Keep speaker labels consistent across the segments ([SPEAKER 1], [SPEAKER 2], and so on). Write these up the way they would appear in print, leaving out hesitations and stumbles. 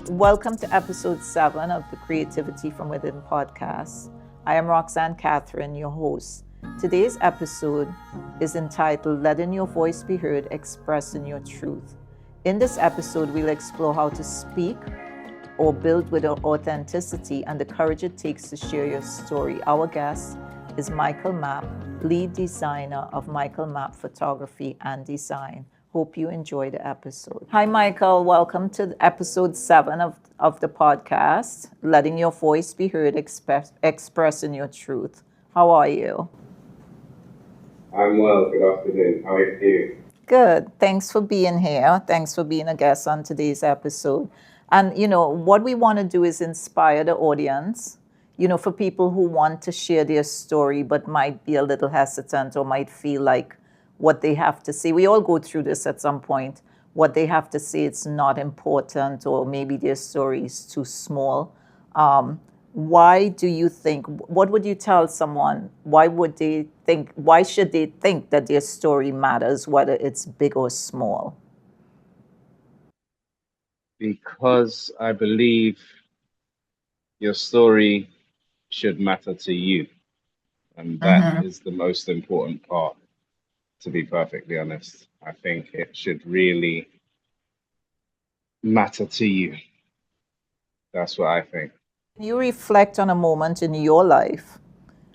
[SPEAKER 1] Welcome to episode 7 of the Creativity from Within podcast. I am Roxanne Catherine, your host. Today's episode is entitled Letting Your Voice Be Heard, Expressing Your Truth. In this episode, we'll explore how to speak or build with authenticity and the courage it takes to share your story. Our guest is Michael Mapp, lead designer of Michael Mapp Photography and Design. Hope you enjoy the episode. Hi, Michael. Welcome to episode 7 of the podcast, Letting Your Voice Be Heard, Expressing Your Truth. How are you?
[SPEAKER 2] I'm well. Good afternoon. How are you?
[SPEAKER 1] Good. Thanks for being here. Thanks for being a guest on today's episode. And, what we want to do is inspire the audience, for people who want to share their story but might be a little hesitant or might feel like what they have to say. We all go through this at some point. What they have to say, it's not important, or maybe their story is too small. Why do you think, what would you tell someone? Why should they think that their story matters, whether it's big or small?
[SPEAKER 3] Because I believe your story should matter to you. And that is the most important part, to be perfectly honest. I think it should really matter to you. That's what I think.
[SPEAKER 1] You reflect on a moment in your life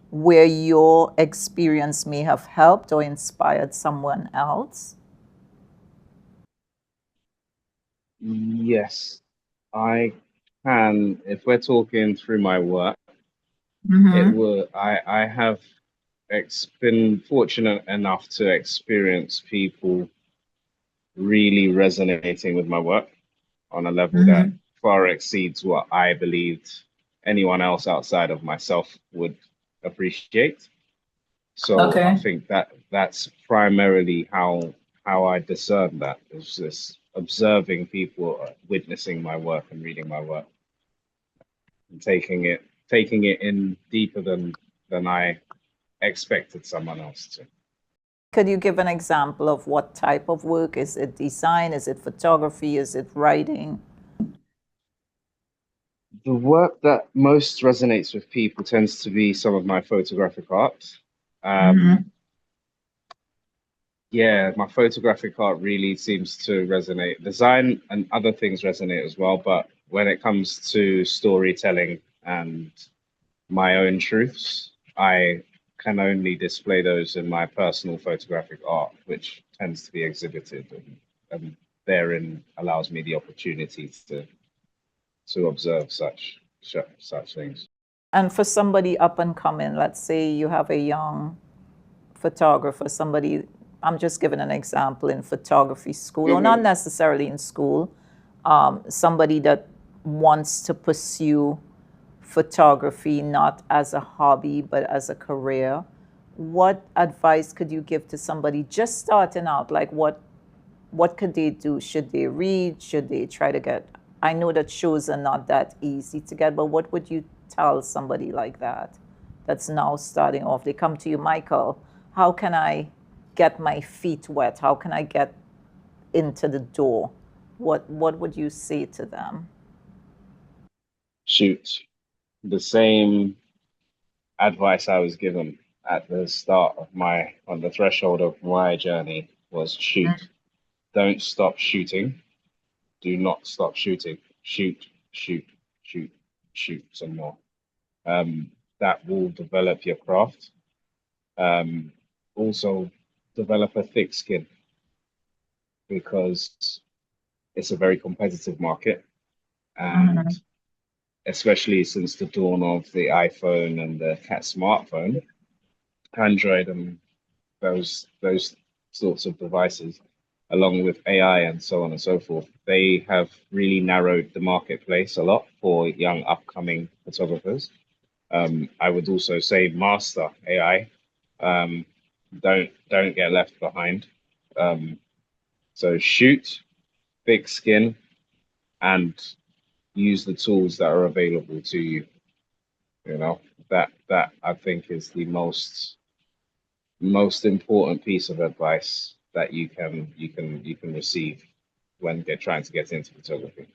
[SPEAKER 1] where your experience may have helped or inspired someone else?
[SPEAKER 3] Yes, I can. If we're talking through my work, I have been fortunate enough to experience people really resonating with my work on a level that far exceeds what I believed anyone else outside of myself would appreciate. So I think that's primarily how I discern that, is this observing people witnessing my work and reading my work and taking it in deeper than I expected someone else to.
[SPEAKER 1] Could you give an example of what type of work? Is it design? Is it photography? Is it writing?
[SPEAKER 3] The work that most resonates with people tends to be some of my photographic art. Yeah, my photographic art really seems to resonate. Design and other things resonate as well, but when it comes to storytelling and my own truths, I can only display those in my personal photographic art, which tends to be exhibited, and therein allows me the opportunity to observe such things.
[SPEAKER 1] And for somebody up and coming, let's say you have a young photographer, somebody, I'm just giving an example, in photography school, or not necessarily in school, somebody that wants to pursue photography not as a hobby but as a career. What advice could you give to somebody just starting out? Like what could they do? Should they read? Should they try to get, I know that shows are not that easy to get, but what would you tell somebody like that that's now starting off? They come to you, Michael, how can I get my feet wet? How can I get into the door? What would you say to them?
[SPEAKER 3] Shoot. The same advice I was given at the start of on the threshold of my journey was shoot. Don't stop shooting. Do not stop shooting. Shoot, shoot, shoot, shoot some more. That will develop your craft. Also develop a thick skin, because it's a very competitive market, and especially since the dawn of the iPhone and the cat smartphone, Android, and those sorts of devices, along with AI and so on and so forth, they have really narrowed the marketplace a lot for young upcoming photographers. I would also say master AI. Don't get left behind. So shoot, thick skin, and use the tools that are available to you. You know, that I think is the most important piece of advice that you can receive when they're trying to get into photography.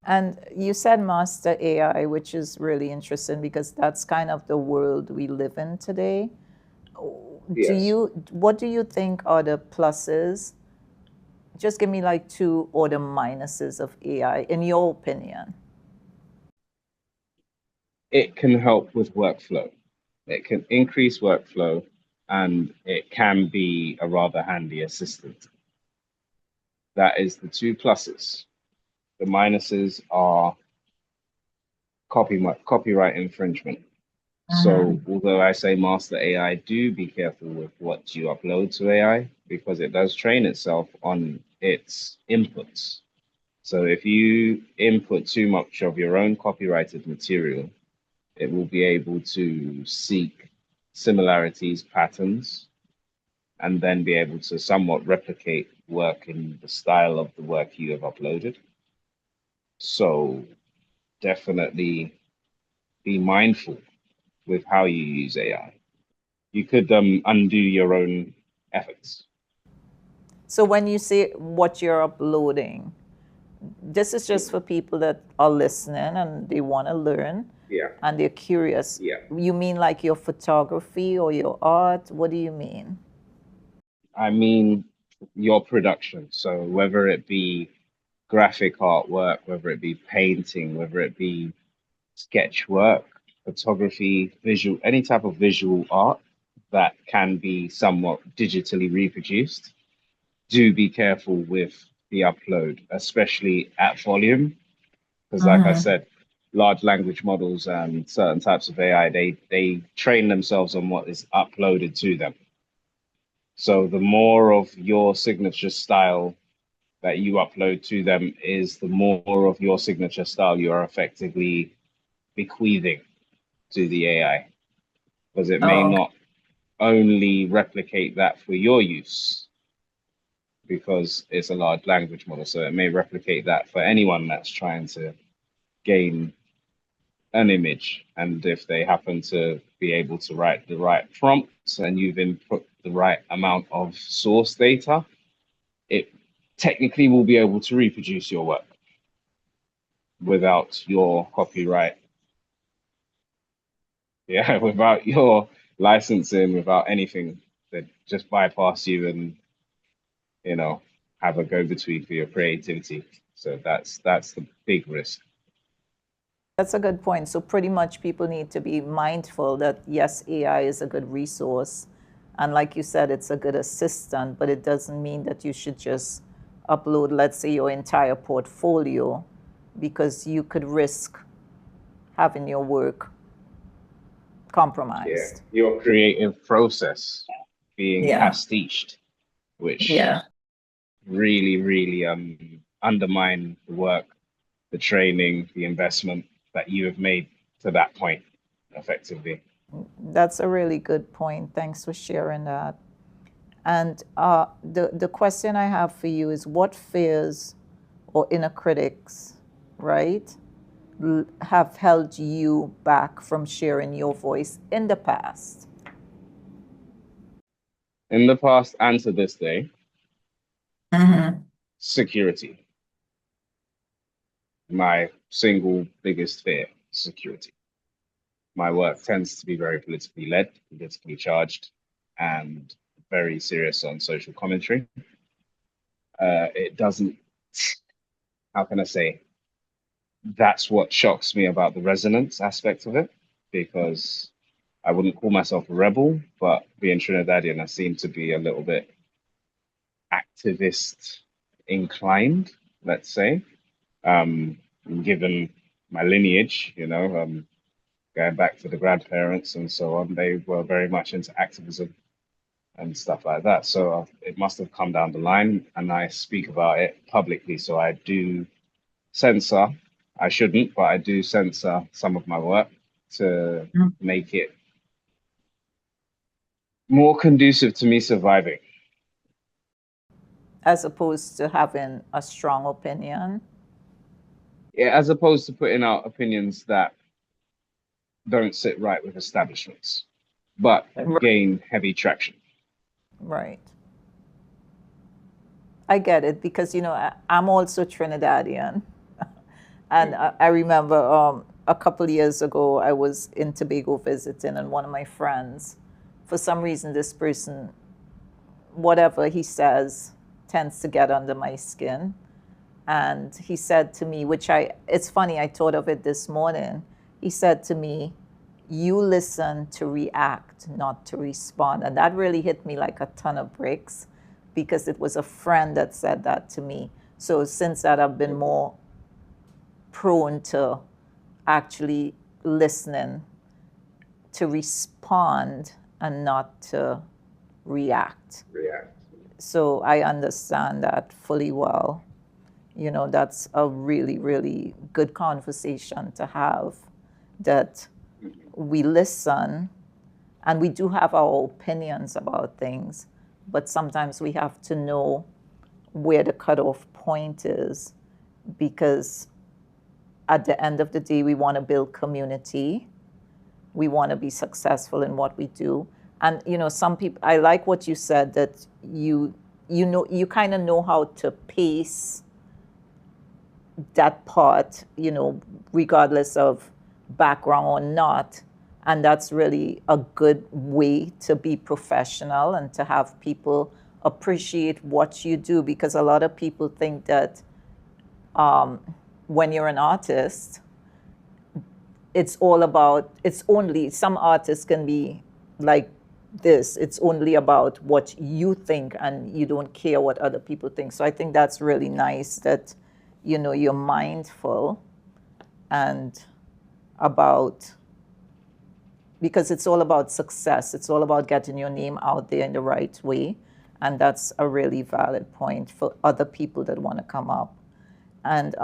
[SPEAKER 1] And you said master AI, which is really interesting because that's kind of the world we live in today.
[SPEAKER 2] Yes.
[SPEAKER 1] What do you think are the pluses? Just give me like two or the minuses of AI, in your opinion.
[SPEAKER 3] It can help with workflow. It can increase workflow, and it can be a rather handy assistant. That is the two pluses. The minuses are copyright infringement. So although I say master AI, do be careful with what you upload to AI because it does train itself on its inputs. So if you input too much of your own copyrighted material, it will be able to seek similarities, patterns, and then be able to somewhat replicate work in the style of the work you have uploaded. So definitely be mindful with how you use AI. You could undo your own efforts.
[SPEAKER 1] So when you say what you're uploading, this is just for people that are listening and they want to learn
[SPEAKER 2] Yeah.
[SPEAKER 1] and they're curious.
[SPEAKER 2] Yeah.
[SPEAKER 1] You mean like your photography or your art? What do you mean?
[SPEAKER 3] I mean, your production. So whether it be graphic artwork, whether it be painting, whether it be sketch work, photography, visual, any type of visual art that can be somewhat digitally reproduced, do be careful with the upload, especially at volume. Because like I said, large language models and certain types of AI, they train themselves on what is uploaded to them. So the more of your signature style that you upload to them is the more of your signature style you are effectively bequeathing to the AI, because it may
[SPEAKER 1] Oh,
[SPEAKER 3] not only replicate that for your use because it's a large language model. So it may replicate that for anyone that's trying to gain an image. And if they happen to be able to write the right prompts and you've input the right amount of source data, it technically will be able to reproduce your work without your copyright. Yeah, without your licensing, without anything, that just bypass you and you know have a go between for your creativity. So that's the big risk.
[SPEAKER 1] that's a good point. So pretty much people need to be mindful that yes, AI is a good resource. And like you said, it's a good assistant, but it doesn't mean that you should just upload, let's say, your entire portfolio because you could risk having your work
[SPEAKER 2] Yeah.
[SPEAKER 1] compromised.
[SPEAKER 2] Your
[SPEAKER 3] Creative process being
[SPEAKER 1] Yeah.
[SPEAKER 3] pastiched, which
[SPEAKER 1] Yeah.
[SPEAKER 3] really undermine the work, the training, the investment that you have made to that point effectively.
[SPEAKER 1] That's a really good point. Thanks for sharing that. And the question I have for you is what fears or inner critics, right, have held you back from sharing your voice in the past?
[SPEAKER 3] In the past and to this day,
[SPEAKER 1] Mm-hmm.
[SPEAKER 3] security. My single biggest fear, security. My work tends to be very politically led, politically charged, and very serious on social commentary. It doesn't, how can I say, that's what shocks me about the resonance aspect of it, because I wouldn't call myself a rebel, but being Trinidadian, I seem to be a little bit activist inclined, let's say. Um, Given my lineage, going back to the grandparents and so on, they were very much into activism and stuff like that. So it must have come down the line, and I speak about it publicly. So I do censor. I shouldn't, but I do censor some of my work to make it more conducive to me surviving.
[SPEAKER 1] As opposed to having a strong opinion?
[SPEAKER 3] yeah, as opposed to putting out opinions that don't sit right with establishments, but gain heavy traction.
[SPEAKER 1] Right. I get it because, I'm also Trinidadian. And I remember a couple years ago, I was in Tobago visiting, and one of my friends, for some reason, this person, whatever he says, tends to get under my skin. And he said to me, it's funny, I thought of it this morning. He said to me, you listen to react, not to respond. And that really hit me like a ton of bricks because it was a friend that said that to me. So since that, I've been more prone to actually listening, to respond and not to react. So I understand that fully well. That's a really, really good conversation to have, that we listen and we do have our opinions about things, but sometimes we have to know where the cutoff point is, because at the end of the day, we want to build community. We want to be successful in what we do. And some people, I like what you said, that you kind of know how to pace that part, regardless of background or not. And that's really a good way to be professional and to have people appreciate what you do, because a lot of people think that when you're an artist, it's only, some artists can be like this, it's only about what you think and you don't care what other people think. So I think that's really nice that you're mindful and about, because it's all about success, it's all about getting your name out there in the right way. And that's a really valid point for other people that want to come up. And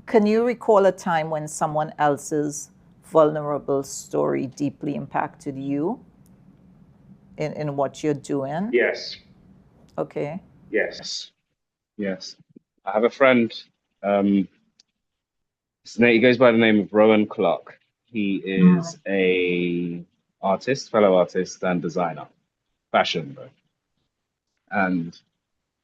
[SPEAKER 1] can you recall a time when someone else's vulnerable story deeply impacted you in what you're doing?
[SPEAKER 2] Yes.
[SPEAKER 1] Okay.
[SPEAKER 2] Yes.
[SPEAKER 3] Yes. I have a friend. He goes by the name of Rowan Clark. He is a fellow artist and designer, fashion though. And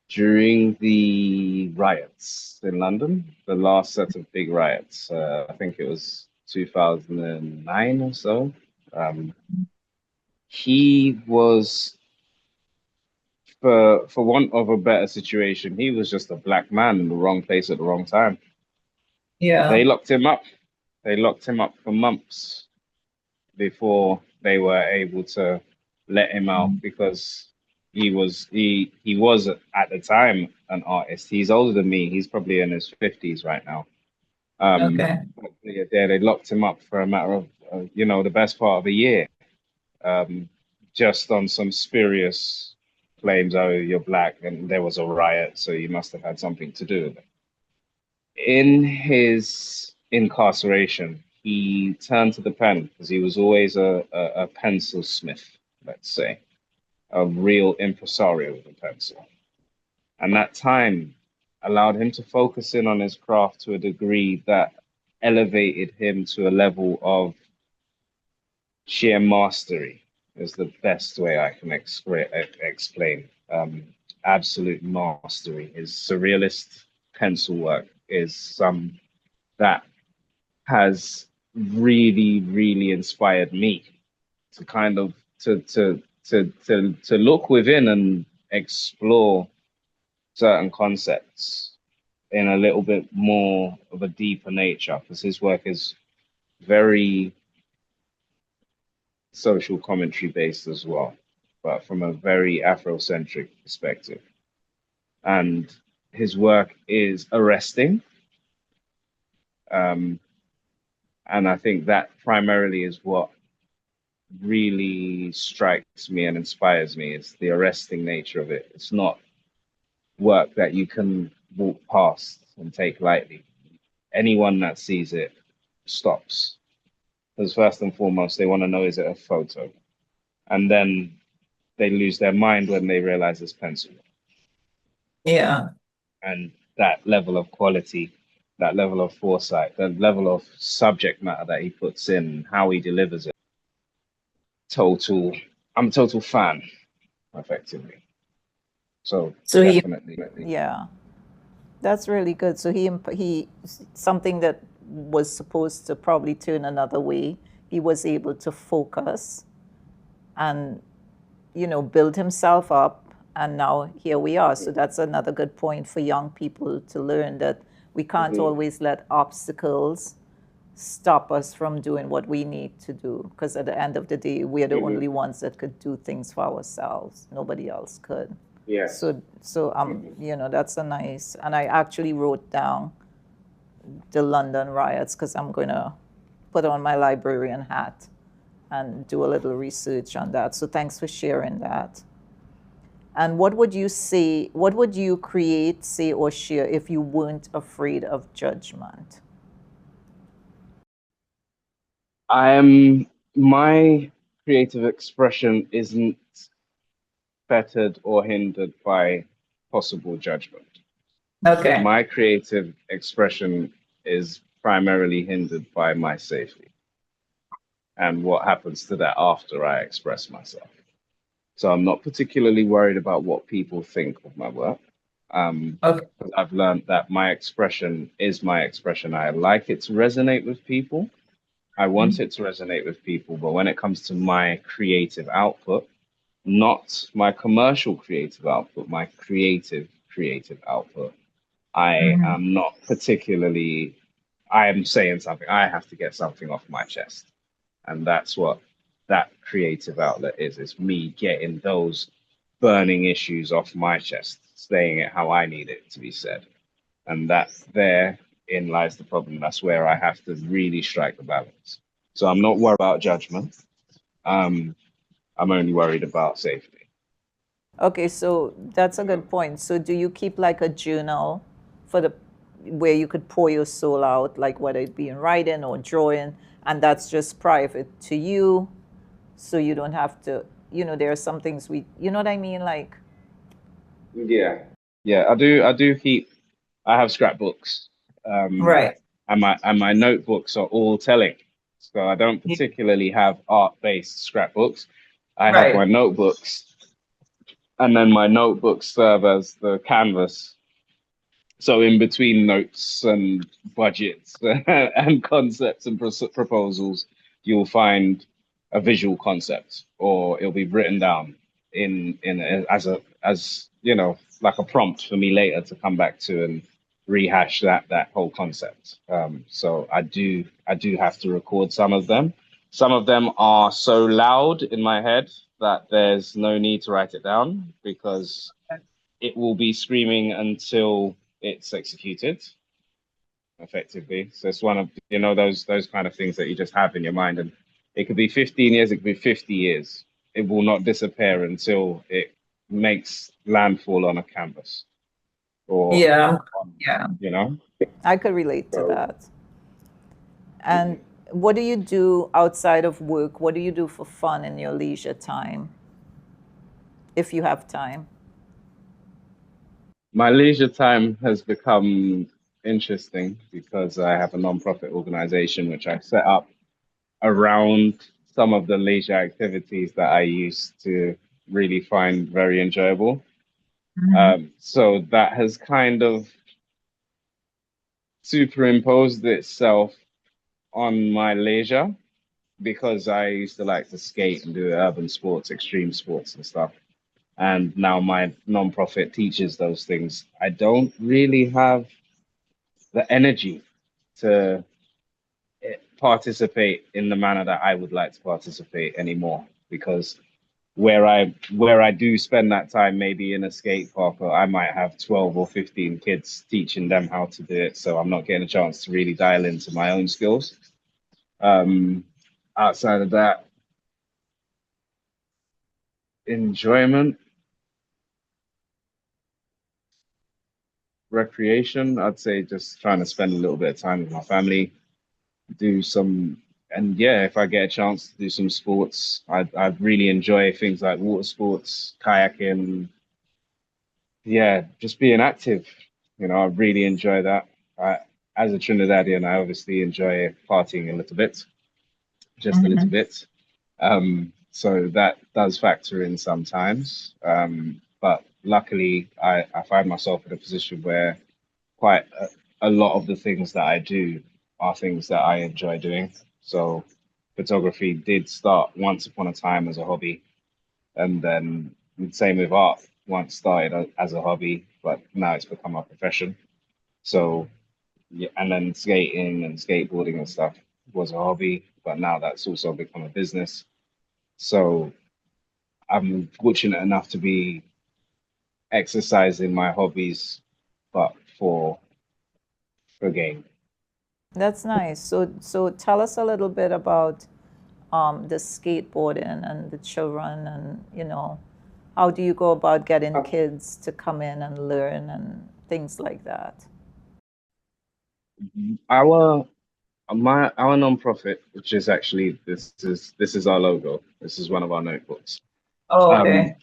[SPEAKER 3] during the riots in London, the last set of big riots, I think it was 2009 or so, he was, for want of a better situation, he was just a black man in the wrong place at the wrong time.
[SPEAKER 1] Yeah.
[SPEAKER 3] They locked him up. They locked him up for months before they were able to let him out, because he was at the time an artist. He's older than me. He's probably in his 50s right now.
[SPEAKER 1] Okay.
[SPEAKER 3] Yeah, they locked him up for a matter of the best part of a year, just on some spurious claims. Oh, you're black, and there was a riot, so you must have had something to do with it. In his incarceration, he turned to the pen because he was always a pencil smith, let's say, a real impresario with a pencil. And that time allowed him to focus in on his craft to a degree that elevated him to a level of sheer mastery, is the best way I can explain. Absolute mastery. His surrealist pencil work is some that has really, really inspired me to kind of to look within and explore certain concepts in a little bit more of a deeper nature, because his work is very social commentary based as well, but from a very Afrocentric perspective. And his work is arresting. And I think that primarily is what really strikes me and inspires me, is the arresting nature of it. It's not work that you can walk past and take lightly. Anyone that sees it stops. Because first and foremost, they want to know, is it a photo? And then they lose their mind when they realize it's pencil.
[SPEAKER 1] Yeah.
[SPEAKER 3] And that level of quality, that level of foresight, that level of subject matter that he puts in, how he delivers it. Total, I'm a total fan, effectively. So
[SPEAKER 1] So he,
[SPEAKER 3] definitely.
[SPEAKER 1] yeah, that's really good. So he something that was supposed to probably turn another way, he was able to focus and build himself up, and now here we are. So that's another good point for young people to learn, that we can't
[SPEAKER 2] Mm-hmm.
[SPEAKER 1] always let obstacles stop us from doing what we need to do, because at the end of the day, we're the
[SPEAKER 2] Mm-hmm.
[SPEAKER 1] only ones that could do things for ourselves. Nobody else could.
[SPEAKER 2] Yes.
[SPEAKER 1] So that's a nice, and I actually wrote down the London riots because I'm going to put on my librarian hat and do a little research on that. So thanks for sharing that. And what would you say, what would you create, say, or share if you weren't afraid of judgment?
[SPEAKER 3] I am my creative expression isn't fettered or hindered by possible judgment.
[SPEAKER 1] Okay.
[SPEAKER 3] My creative expression is primarily hindered by my safety and what happens to that after I express myself. So I'm not particularly worried about what people think of my work. Um,
[SPEAKER 1] Okay.
[SPEAKER 3] 'Cause I've learned that my expression is my expression. I like it to resonate with people. I want it to resonate with people, but when it comes to my creative output, not my commercial creative output, my creative output, I
[SPEAKER 1] Mhm.
[SPEAKER 3] am not particularly, I am saying something, I have to get something off my chest. And that's what that creative outlet is. It's me getting those burning issues off my chest, saying it how I need it to be said. And that's therein lies the problem. That's where I have to really strike the balance. So I'm not worried about judgment. Um, I'm only worried about safety.
[SPEAKER 1] Okay, so that's a good point. So do you keep like a journal for the where you could pour your soul out, like whether it be in writing or drawing, and that's just private to you, so you don't have to, there are some things you know what I mean? Like,
[SPEAKER 2] Yeah.
[SPEAKER 3] Yeah, I do keep I have scrapbooks. Um,
[SPEAKER 1] right,
[SPEAKER 3] and my notebooks are all telling. So I don't particularly have art-based scrapbooks. I have my
[SPEAKER 1] right.
[SPEAKER 3] notebooks, and then my notebooks serve as the canvas. So in between notes and budgets and concepts and proposals, you'll find a visual concept, or it'll be written down as like a prompt for me later to come back to and rehash that whole concept. So I do have to record some of them. Some of them are so loud in my head that there's no need to write it down because it will be screaming until it's executed effectively. So it's one of those kind of things that you just have in your mind, and it could be 15 years, it could be 50 years. It will not disappear until it makes landfall on a canvas or
[SPEAKER 1] Yeah,
[SPEAKER 3] on,
[SPEAKER 1] yeah.
[SPEAKER 3] you know.
[SPEAKER 1] I could relate to
[SPEAKER 2] So,
[SPEAKER 1] that. And what do you do outside of work? What do you do for fun in your leisure time, if you have time?
[SPEAKER 3] My leisure time has become interesting because I have a non-profit organization which I set up around some of the leisure activities that I used to really find very enjoyable. So that has kind of superimposed itself on my leisure because I used to like to skate and do urban sports, extreme sports and stuff. And now my nonprofit teaches those things. I don't really have the energy to participate in the manner that I would like to participate anymore because where I do spend that time maybe in a skate park, or I might have 12 or 15 kids teaching them how to do it. So I'm not getting a chance to really dial into my own skills. Um, Outside of that, enjoyment, recreation, I'd say just trying to spend a little bit of time with my family, do some, and yeah, if I get a chance to do some sports, I really enjoy things like water sports, kayaking, yeah, just being active. I really enjoy that. I, as a Trinidadian, I obviously enjoy partying a little bit, just a little
[SPEAKER 1] Hmm.
[SPEAKER 3] bit. So that does factor in sometimes. But luckily, I find myself in a position where quite a lot of the things that I do are things that I enjoy doing. So photography did start once upon a time as a hobby, and then same with art. Once started as a hobby, but now it's become a profession. So yeah, and then skating and skateboarding and stuff was a hobby, but now that's also become a business. So I'm fortunate enough to be exercising my hobbies, but for gain.
[SPEAKER 1] That's nice. So tell us a little bit about the skateboarding and the children, and how do you go about getting kids to come in and learn and things like that?
[SPEAKER 3] Our our nonprofit, which is actually this is our logo. This is one of our notebooks.
[SPEAKER 1] Oh,
[SPEAKER 3] Um,
[SPEAKER 1] okay.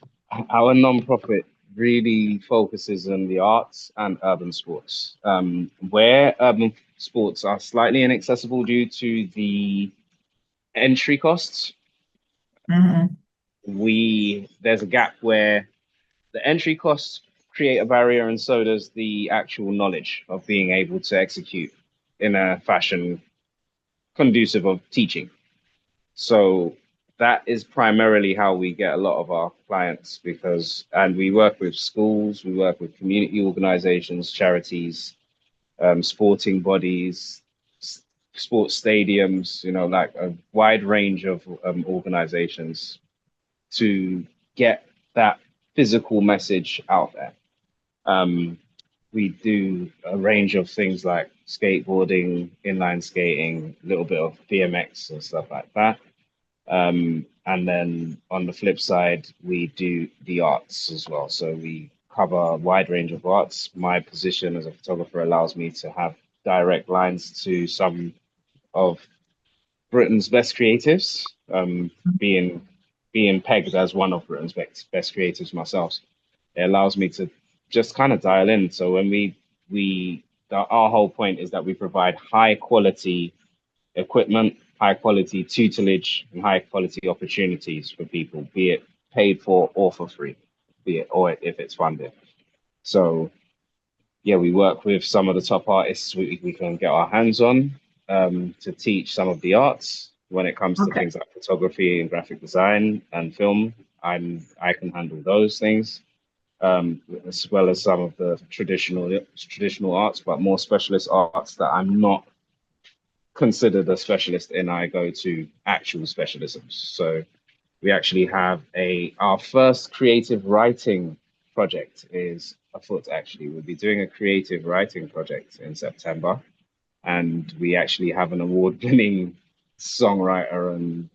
[SPEAKER 3] our nonprofit really focuses on the arts and urban sports, where urban sports are slightly inaccessible due to the entry costs.
[SPEAKER 1] Hmm.
[SPEAKER 3] We There's a gap where the entry costs create a barrier, and so does the actual knowledge of being able to execute in a fashion conducive of teaching. So that is primarily how we get a lot of our clients and we work with schools, we work with community organizations, charities, sporting bodies, sports stadiums, like a wide range of organizations to get that physical message out there. Um, we do a range of things like skateboarding, inline skating, a little bit of BMX and stuff like that. And then on the flip side, we do the arts as well. So we cover a wide range of arts. My position as a photographer allows me to have direct lines to some of Britain's best creatives, being being pegged as one of Britain's best creatives myself. It allows me to just kind of dial in. So when our whole point is that we provide high quality equipment, high quality tutelage, and high quality opportunities for people, be it paid for or for free, be it or if it's funded. So yeah, we work with some of the top artists we can get our hands on, to teach some of the arts. When it comes to
[SPEAKER 1] Okay.
[SPEAKER 3] things like photography and graphic design and film, I can handle those things, as well as some of the traditional arts, but more specialist arts that I'm not considered a specialist in. I go to actual specialisms. So we actually have our first creative writing project is afoot. Actually, we'll be doing a creative writing project in September, and we actually have an award-winning songwriter and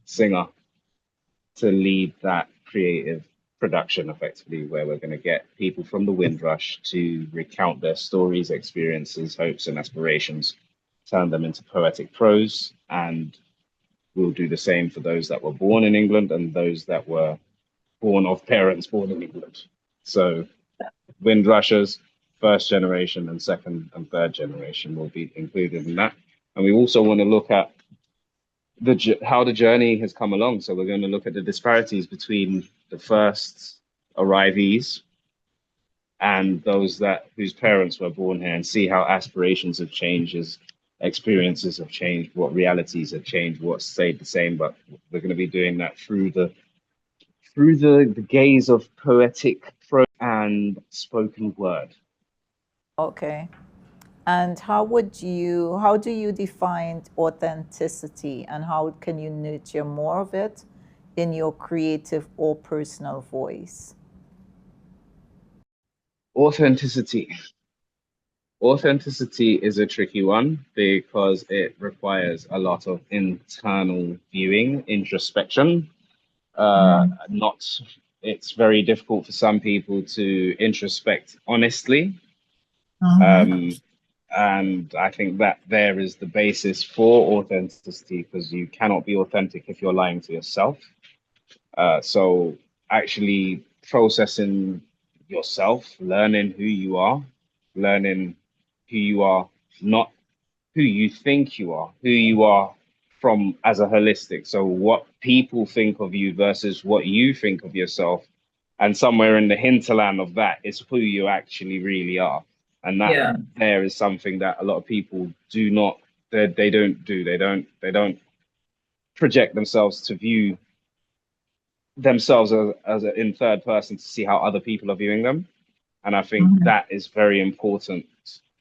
[SPEAKER 3] singer to lead that creative production effectively, where we're going to get people from the Windrush to recount their stories, experiences, hopes, and aspirations, turn them into poetic prose, and we'll do the same for those that were born in England and those that were born of parents born in England. So Windrushers, first generation and second and third generation will be included in that. And we also want to look at how the journey has come along. So we're going to look at the disparities between the first arrivees and those whose parents were born here, and see how aspirations have changed as experiences have changed, what realities have changed, what's stayed the same. But we're going to be doing that through the gaze of poetic prose and spoken word.
[SPEAKER 1] Okay. And how do you define authenticity, and how can you nurture more of it in your creative or personal voice?
[SPEAKER 3] Authenticity. Authenticity is a tricky one because it requires a lot of internal viewing, introspection. Not, it's very difficult for some people to introspect honestly.
[SPEAKER 1] Mm-hmm.
[SPEAKER 3] Um, and I think that there is the basis for authenticity, because you cannot be authentic if you're lying to yourself. So actually processing yourself, learning who you are, learning who you are, not who you think you are, who you are from as a holistic. So what people think of you versus what you think of yourself. And somewhere in the hinterland of that is who you actually really are. And that
[SPEAKER 1] Yeah.
[SPEAKER 3] there is something that a lot of people do not they don't do. They don't project themselves to view themselves as a, in third person to see how other people are viewing them. And I think
[SPEAKER 1] Mhm.
[SPEAKER 3] that is very important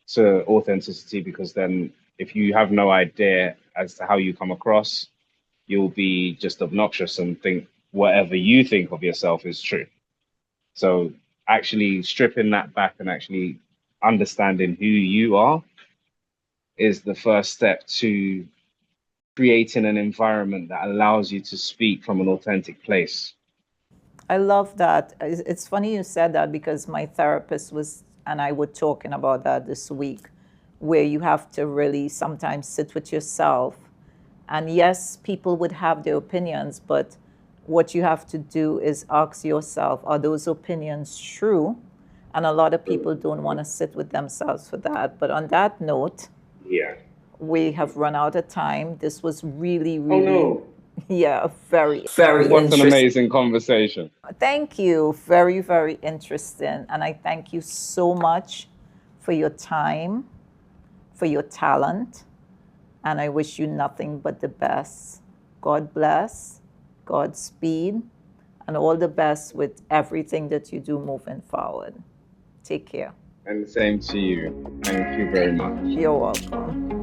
[SPEAKER 3] to authenticity because then if you have no idea as to how you come across, you'll be just obnoxious and think whatever you think of yourself is true. So actually stripping that back and actually understanding who you are is the first step to creating an environment that allows you to speak from an authentic place.
[SPEAKER 1] I love that. It's funny you said that because my therapist was, and I were talking about that this week, where you have to really sometimes sit with yourself. And yes, people would have their opinions, but what you have to do is ask yourself, are those opinions true? And a lot of people don't want to sit with themselves for that. But on that note,
[SPEAKER 2] Yeah.
[SPEAKER 1] we have run out of time. This was really,
[SPEAKER 2] Oh
[SPEAKER 1] really,
[SPEAKER 2] no.
[SPEAKER 1] yeah, very
[SPEAKER 3] What an
[SPEAKER 1] interesting.
[SPEAKER 3] amazing conversation.
[SPEAKER 1] Thank you. Very, very interesting. And I thank you so much for your time, for your talent. And I wish you nothing but the best. God bless, Godspeed, and all the best with everything that you do moving forward. Take care.
[SPEAKER 3] And the same to you. Thank you very much.
[SPEAKER 1] You're welcome.